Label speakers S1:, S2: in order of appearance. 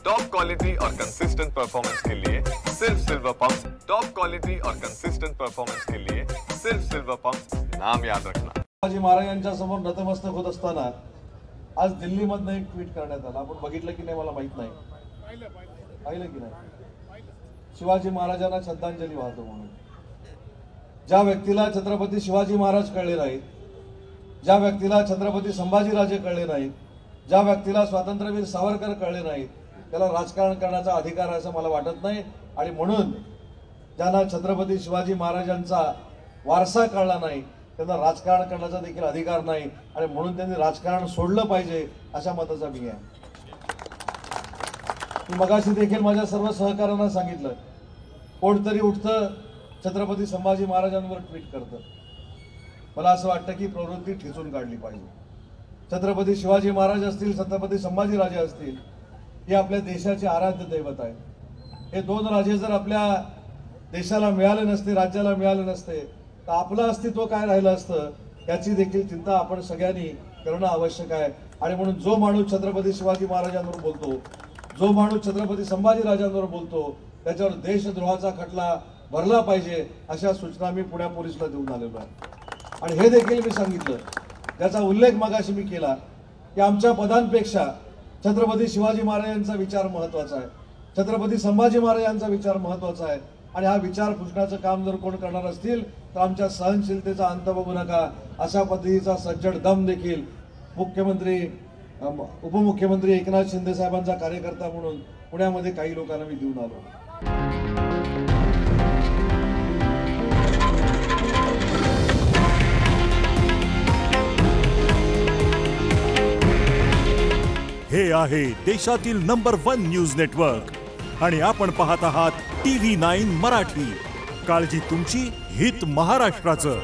S1: Top quality और consistent performance के लिए सिर्फ सिल्वर पंप्स। टॉप क्वालिटी और कंसिस्टेंट परफॉर्मेंस के लिए सिर्फ सिल्वर पंप्स, नाम याद रखना।
S2: शिवाजी महाराजांच्या समोर नतमस्तक होत असताना आज दिल्लीमधनं एक ट्विट करण्यात आलं। आपण बघितलं की नाही मला माहित नाही, पाहिलं की नाही? शिवाजी महाराजांना श्रद्धांजली वाहतो म्हणून ज्या व्यक्तीला छत्रपती शिवाजी महाराज कळले नाहीत, ज्या व्यक्तीला छत्रपती संभाजीराजे कळले नाहीत, ज्या व्यक्तीला स्वातंत्र्यवीर सावरकर कळले नाहीत, त्याला राजकारण करण्याचा अधिकार आहे असं मला वाटत नाही। आणि म्हणून ज्यांना छत्रपती शिवाजी महाराजांचा वारसा कळला नाही त्यांना राजकारण करण्याचा देखील अधिकार नाही आणि म्हणून त्यांनी राजकारण सोडलं पाहिजे अशा मताचा मी आहे। मी मगाशी देखील माझ्या सर्व सहकाऱ्यांना सांगितलं, कोणतरी उठतं छत्रपती संभाजी महाराजांवर ट्विट करतं। मला असं वाटतं की प्रवृत्ती ठिसून काढली पाहिजे। छत्रपती शिवाजी महाराज असतील, छत्रपती संभाजीराजे असतील, हे आपल्या देशाचे आराध्य दैवत आहे। हे दोन राजे जर आपल्या देशाला मिळाले नसते, राज्याला मिळाले नसते तर आपलं अस्तित्व काय राहिलं असतं याची देखील चिंता आपण सगळ्यांनी करणं आवश्यक आहे। आणि म्हणून जो माणूस छत्रपती शिवाजी महाराजांवर बोलतो, जो माणूस छत्रपती संभाजीराजांवर बोलतो, त्याच्यावर देशद्रोहाचा खटला भरला पाहिजे अशा सूचना मी पुणे पोलिसला देऊन आलेलो आहे। आणि हे देखील मी सांगितलं, ज्याचा उल्लेख मगाशी मी केला की आमच्या पदांपेक्षा छत्रपती शिवाजी महाराजांचा विचार महत्त्वाचा आहे, छत्रपती संभाजी महाराजांचा विचार महत्त्वाचा आहे। आणि हा विचार पुसण्याचं काम जर कोण करणार असतील तर आमच्या सहनशीलतेचा अंत बघू नका अशा पद्धतीचा सज्जड दम देखील मुख्यमंत्री उपमुख्यमंत्री एकनाथ शिंदे साहेबांचा कार्यकर्ता म्हणून पुण्यामध्ये काही लोकांना मी देऊन आलो।
S3: हे आहे देशातील नंबर 1 न्यूज नेटवर्क आणि आपण पाहत आहात TV9 मराठी। काळजी तुमची, हित महाराष्ट्राचं।